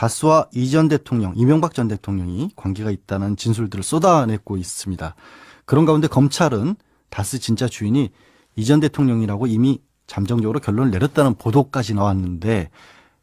다스와 이전 대통령, 이명박 전 대통령이 관계가 있다는 진술들을 쏟아내고 있습니다. 그런 가운데 검찰은 다스 진짜 주인이 이전 대통령이라고 이미 잠정적으로 결론을 내렸다는 보도까지 나왔는데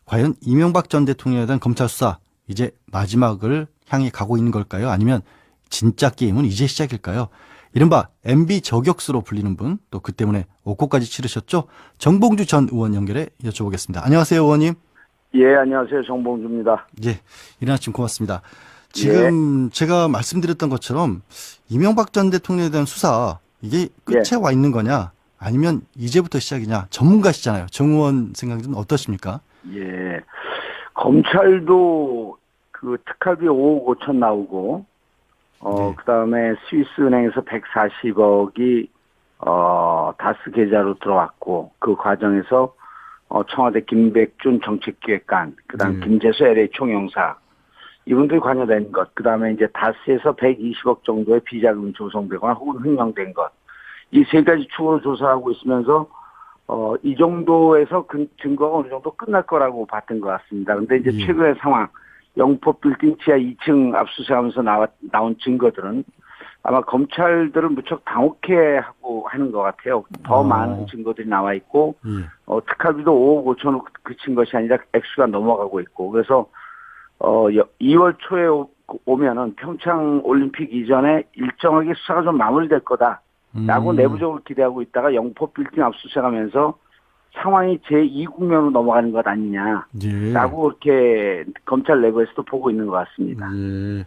과연 이명박 전 대통령에 대한 검찰 수사 이제 마지막을 향해 가고 있는 걸까요? 아니면 진짜 게임은 이제 시작일까요? 이른바 MB 저격수로 불리는 분, 또 그 때문에 옥고까지 치르셨죠? 정봉주 전 의원 연결해 여쭤보겠습니다. 안녕하세요, 의원님. 예, 안녕하세요. 정봉주입니다. 예, 이른 아침 고맙습니다. 예, 지금 제가 말씀드렸던 것처럼 이명박 전 대통령에 대한 수사 이게 끝에 예. 와 있는 거냐 아니면 이제부터 시작이냐, 전문가시잖아요. 정 의원 생각은 어떠십니까? 예. 검찰도 그 특활비 5억 5천 나오고, 네. 그 다음에 스위스은행에서 140억이, 다스 계좌로 들어왔고, 그 과정에서, 청와대 김백준 정책기획관, 그 다음 네. 김재수 LA 총영사, 이분들이 관여된 것, 그 다음에 이제 다스에서 120억 정도의 비자금 조성되거나 혹은 횡령된 것, 이 세 가지 축으로 조사하고 있으면서 이 정도에서 증거가 어느 정도 끝날 거라고 봤던 것 같습니다. 근데 이제 예. 최근의 상황, 영포 빌딩 지하 2층 압수수색하면서 나온 증거들은 아마 검찰들을 무척 당혹해 하고 하는 것 같아요. 더 많은 증거들이 나와 있고, 예. 특활비도 5억 5천으로 그친 것이 아니라 액수가 넘어가고 있고, 그래서 2월 초에 오면은 평창 올림픽 이전에 일정하게 수사가 좀 마무리될 거다라고 내부적으로 기대하고 있다가 영포 빌딩 압수수색하면서 상황이 제2국면으로 넘어가는 것 아니냐라고 예. 이렇게 검찰 내부에서도 보고 있는 것 같습니다. 예.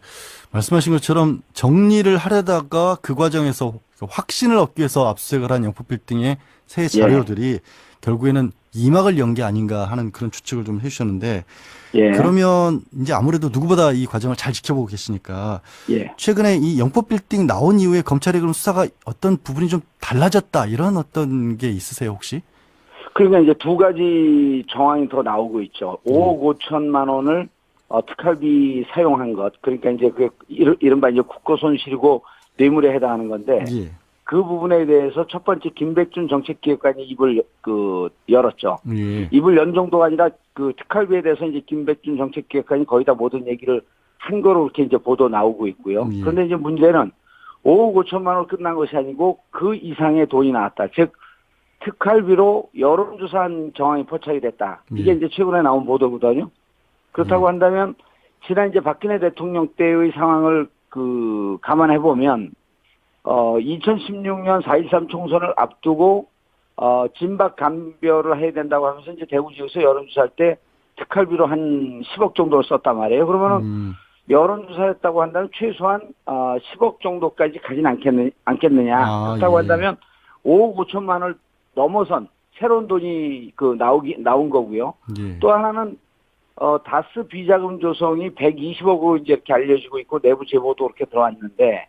말씀하신 것처럼 정리를 하려다가 그 과정에서 확신을 얻기 위해서 압수수색을 한 영포빌딩의 새 자료들이 결국에는 이막을 연 게 아닌가 하는 그런 추측을 좀 해주셨는데, 예. 그러면 이제 아무래도 누구보다 이 과정을 잘 지켜보고 계시니까 예. 최근에 이 영포빌딩 나온 이후에 검찰의 그런 수사가 어떤 부분이 좀 달라졌다, 이런 어떤 게 있으세요 혹시? 그러니까 이제 두 가지 정황이 더 나오고 있죠. 5억 5천만 원을 특활비 사용한 것. 그러니까 이제 이른바 이제 국고 손실이고 뇌물에 해당하는 건데, 예. 그 부분에 대해서 첫 번째 김백준 정책기획관이 입을 열었죠. 예. 입을 연 정도가 아니라 그 특활비에 대해서 이제 김백준 정책기획관이 거의 다 모든 얘기를 한 거로 이렇게 이제 보도 나오고 있고요. 예. 그런데 이제 문제는 5억 5천만 원 끝난 것이 아니고 그 이상의 돈이 나왔다. 즉 특활비로 여론조사한 정황이 포착이 됐다. 이게 예. 이제 최근에 나온 보도거든요. 그렇다고 한다면 지난 이제 박근혜 대통령 때의 상황을 감안해 보면 2016년 4.13 총선을 앞두고 진박 감별을 해야 된다고 하면서 이제 대구 지역에서 여론조사할 때 특활비로 한 10억 정도를 썼단 말이에요. 그러면은 여론조사했다고 한다면 최소한 10억 정도까지 가진 않겠느냐. 그렇다고 한다면 5억 5천만 원을 넘어선 새로운 돈이 나온 거고요. 예. 또 하나는 다스 비자금 조성이 120억으로 이제 이렇게 알려지고 있고 내부 제보도 그렇게 들어왔는데,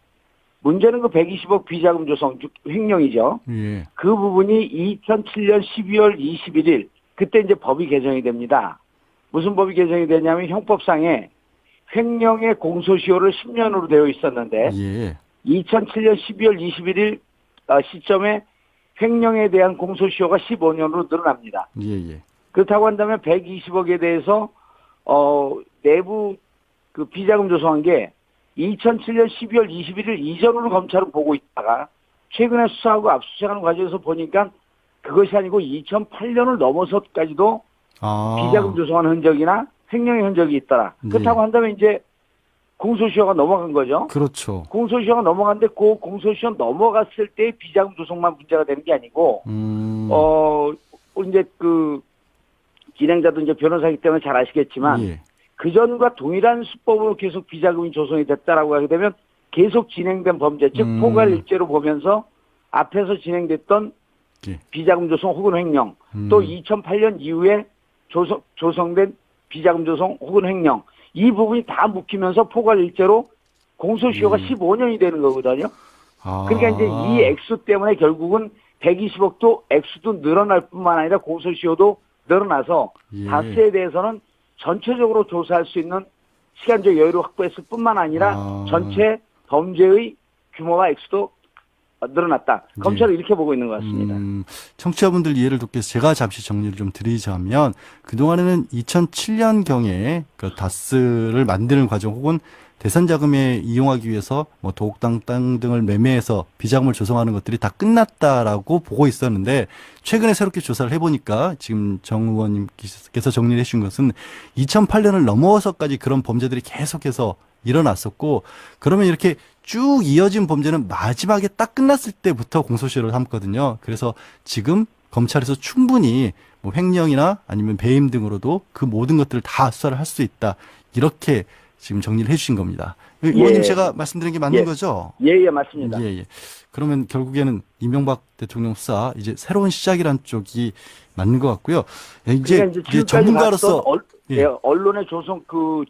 문제는 그 120억 비자금 조성, 즉 횡령이죠. 예. 그 부분이 2007년 12월 21일 그때 이제 법이 개정이 됩니다. 무슨 법이 개정이 되냐면 형법상에 횡령의 공소시효를 10년으로 되어 있었는데, 예. 2007년 12월 21일 시점에 횡령에 대한 공소시효가 15년으로 늘어납니다. 예. 그렇다고 한다면 120억에 대해서 내부 그 비자금 조성한 게 2007년 12월 21일 이전으로 검찰은 보고 있다가 최근에 수사하고 압수수색하는 과정에서 보니까 그것이 아니고 2008년을 넘어서까지도 비자금 조성한 흔적이나 횡령의 흔적이 있더라. 그렇다고 한다면 이제 공소시효가 넘어간 거죠. 그렇죠. 공소시효가 넘어갔는데 그 공소시효 넘어갔을 때 비자금 조성만 문제가 되는 게 아니고 이제 진행자도 이제 변호사이기 때문에 잘 아시겠지만 예. 그전과 동일한 수법으로 계속 비자금이 조성이 됐다라고 하게 되면 계속 진행된 범죄, 즉 포괄일죄로 보면서 앞에서 진행됐던 예. 비자금 조성 혹은 횡령, 또 2008년 이후에 조성된 비자금 조성 혹은 횡령, 이 부분이 다 묶이면서 포괄일죄로 공소시효가 15년이 되는 거거든요. 그러니까 이제 이 액수 때문에 결국은 120억도 액수도 늘어날 뿐만 아니라 공소시효도 늘어나서 다스에 대해서는 전체적으로 조사할 수 있는 시간적 여유를 확보했을 뿐만 아니라 전체 범죄의 규모와 액수도 늘어났다. 예. 검찰은 이렇게 보고 있는 것 같습니다. 청취자분들 이해를 돕기 위해서 제가 잠시 정리를 좀 드리자면 그동안에는 2007년경에 그 다스를 만드는 과정 혹은 대선 자금에 이용하기 위해서 뭐 도곡당 땅 등을 매매해서 비자금을 조성하는 것들이 다 끝났다라고 보고 있었는데 최근에 새롭게 조사를 해보니까 지금 정 의원님께서 정리를 해주신 것은 2008년을 넘어서까지 그런 범죄들이 계속해서 일어났었고 그러면 이렇게 쭉 이어진 범죄는 마지막에 딱 끝났을 때부터 공소시효를 삼거든요. 그래서 지금 검찰에서 충분히 뭐 횡령이나 아니면 배임 등으로도 그 모든 것들을 다 수사를 할 수 있다. 이렇게 지금 정리를 해주신 겁니다. 의원님 제가 말씀드린 게 맞는 예. 거죠? 예, 맞습니다. 예, 예. 그러면 결국에는 이명박 대통령 수사 이제 새로운 시작이란 쪽이 맞는 것 같고요. 이제, 그러니까 이제 지금까지 전문가로서 예. 언론에 조선 그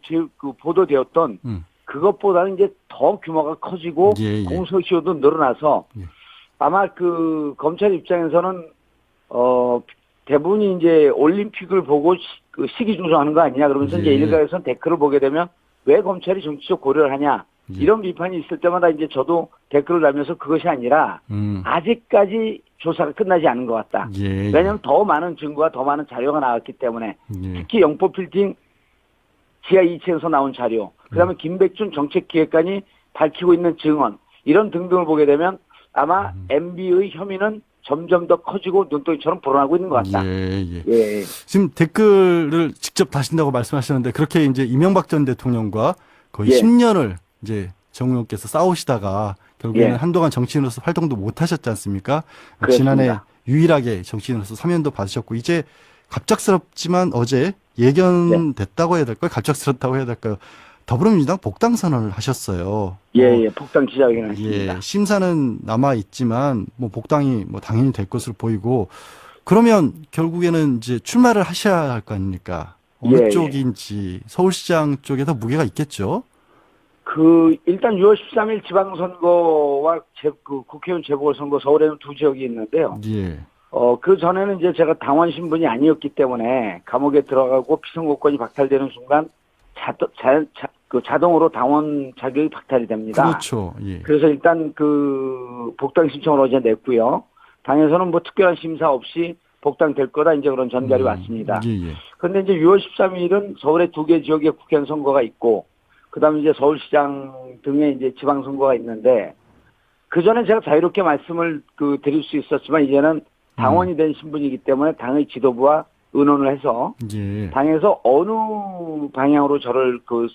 보도되었던 그것보다는 이제 더 규모가 커지고 예, 예. 공소시효도 늘어나서 예. 아마 그 검찰 입장에서는 대부분이 이제 올림픽을 보고 그 시기 조정하는 거 아니냐 그러면서 예. 이제 일각에서는 댓글을 보게 되면 왜 검찰이 정치적 고려를 하냐 예. 이런 비판이 있을 때마다 이제 저도 댓글을 달면서 그것이 아니라 아직까지 조사가 끝나지 않은 것 같다. 예, 예. 왜냐하면 더 많은 증거와 더 많은 자료가 나왔기 때문에 예. 특히 영포 빌딩 지하 2층에서 나온 자료, 그다음에 김백준 정책기획관이 밝히고 있는 증언 이런 등등을 보게 되면 아마 MB의 혐의는 점점 더 커지고 눈덩이처럼 불어나고 있는 것 같다. 예, 예. 예. 지금 댓글을 직접 다신다고 말씀하셨는데 그렇게 이제 이명박 전 대통령과 거의 예. 10년을 이제 정 의원께서 싸우시다가 결국에는 예. 한동안 정치인으로서 활동도 못 하셨지 않습니까? 그렇습니다. 지난해 유일하게 정치인으로서 사면도 받으셨고 이제 갑작스럽지만 어제 예견됐다고 해야 될까요? 갑작스럽다고 해야 될까요? 더불어민주당 복당 선언을 하셨어요. 예, 폭당 기자회견을 했습니다. 예, 심사는 남아 있지만 뭐 복당이 뭐 당연히 될 것으로 보이고 그러면 결국에는 이제 출마를 하셔야 할 거 아닙니까? 어느 예, 쪽인지 서울시장 쪽에 더 무게가 있겠죠? 일단 6월 13일 지방선거와 그 국회의원 재보궐선거 서울에는 두 지역이 있는데요. 예. 그 전에는 이제 제가 당원 신분이 아니었기 때문에 감옥에 들어가고 피선거권이 박탈되는 순간 자동으로 당원 자격이 박탈이 됩니다. 그렇죠. 예. 그래서 일단 그 복당 신청을 어제 냈고요. 당에서는 뭐 특별한 심사 없이 복당될 거다 이제 그런 전달이 왔습니다. 예, 예. 그런데 이제 6월 13일은 서울의 두 개 지역에 국회의원 선거가 있고 그다음에 이제 서울시장 등의 이제 지방선거가 있는데 그 전에 제가 자유롭게 말씀을 드릴 수 있었지만 이제는 당원이 된 신분이기 때문에 당의 지도부와 의논을 해서 예. 당에서 어느 방향으로 저를 그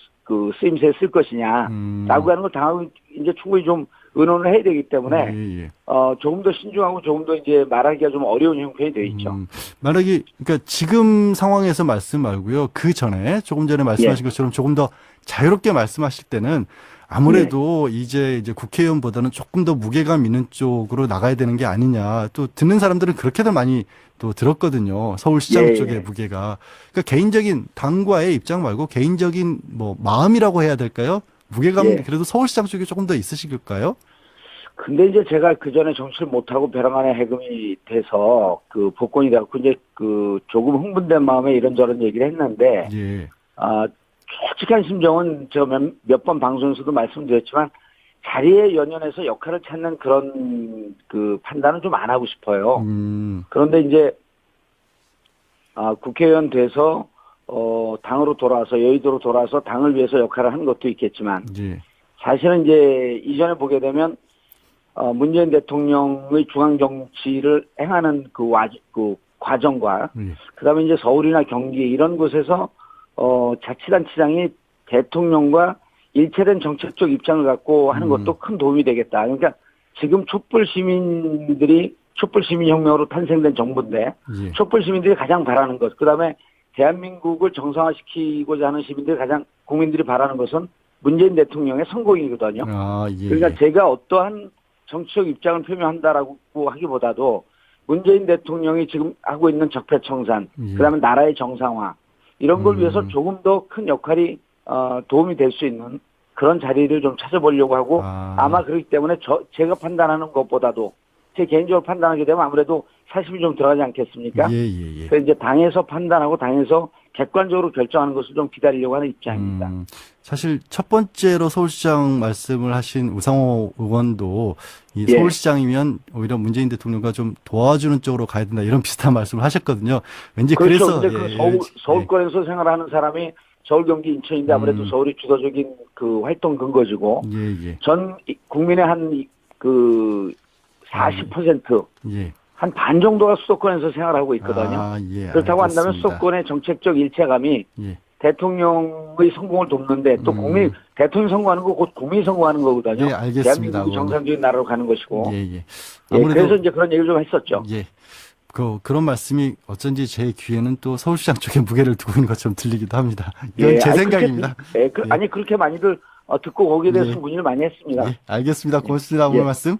쓰임새에 쓸 것이냐라고 하는 걸 당하고 이제 충분히 좀 의논을 해야 되기 때문에 예, 예. 조금 더 신중하고 조금 더 이제 말하기가 좀 어려운 형편이 되어 있죠. 말하기 그러니까 지금 상황에서 말씀 말고요. 그 전에 조금 전에 말씀하신 것처럼 조금 더 자유롭게 말씀하실 때는 아무래도 이제 국회의원보다는 조금 더 무게감 있는 쪽으로 나가야 되는 게 아니냐. 또 듣는 사람들은 그렇게들 많이 또 들었거든요. 서울시장 쪽의 무게가. 그러니까 개인적인 당과의 입장 말고 개인적인 뭐 마음이라고 해야 될까요? 무게감 그래도 서울시장 쪽에 조금 더 있으실까요? 근데 이제 제가 그 전에 정치를 못하고 벼랑 안에 해금이 돼서 복권이 돼갖고 이제 조금 흥분된 마음에 이런저런 얘기를 했는데, 예. 솔직한 심정은 저 몇 번 방송에서도 말씀드렸지만 자리에 연연해서 역할을 찾는 그런 판단은 좀 안 하고 싶어요. 그런데 이제 국회의원 돼서 당으로 돌아와서 여의도로 돌아와서 당을 위해서 역할을 하는 것도 있겠지만 사실은 이제 이전에 보게 되면 문재인 대통령의 중앙 정치를 행하는 그 과정과 그다음에 이제 서울이나 경기 이런 곳에서 자치단체장이 대통령과 일체된 정책적 입장을 갖고 하는 것도 큰 도움이 되겠다. 그러니까 지금 촛불시민혁명으로 탄생된 정부인데 촛불시민들이 가장 바라는 것, 그다음에 대한민국을 정상화시키고자 하는 시민들이 국민들이 바라는 것은 문재인 대통령의 성공이거든요. 그러니까 제가 어떠한 정치적 입장을 표명한다라고 하기보다도 문재인 대통령이 지금 하고 있는 적폐청산, 그다음에 나라의 정상화 이런 걸 위해서 조금 더 큰 역할이 도움이 될 수 있는 그런 자리를 좀 찾아보려고 하고 아마 그렇기 때문에 제가 판단하는 것보다도 제 개인적으로 판단하게 되면 아무래도 사심이 좀 들어가지 않겠습니까? 예, 예, 예. 그래서 이제 당에서 판단하고 당에서 객관적으로 결정하는 것을 좀 기다리려고 하는 입장입니다. 사실 첫 번째로 서울시장 말씀을 하신 우상호 의원도 이 예. 서울시장이면 오히려 문재인 대통령과 좀 도와주는 쪽으로 가야 된다 이런 비슷한 말씀을 하셨거든요. 왠지 그렇죠. 그래서 근데 그 서울권에서 생활하는 사람이 서울, 경기, 인천인데 아무래도 서울이 주도적인 그 활동 근거지고 예, 예, 전 국민의 한 그 40%, 예. 한 반 정도가 수도권에서 생활하고 있거든요. 아, 예, 그렇다고 한다면 알겠습니다. 수도권의 정책적 일체감이 예. 대통령의 성공을 돕는데 또 대통령 선거하는 거 곧 국민이 선거하는 거거든요. 예, 알겠습니다. 대한민국이 정상적인 나라로 가는 것이고. 예, 예. 예, 그래서 이제 그런 얘기를 좀 했었죠. 예. 그런 말씀이 어쩐지 제 귀에는 또 서울시장 쪽에 무게를 두고 있는 것처럼 들리기도 합니다. 이건 제 생각입니다. 아니, 그렇게 많이들 듣고 거기에 대해서 예. 문의를 많이 했습니다. 예, 알겠습니다. 고맙습니다. 오늘 말씀.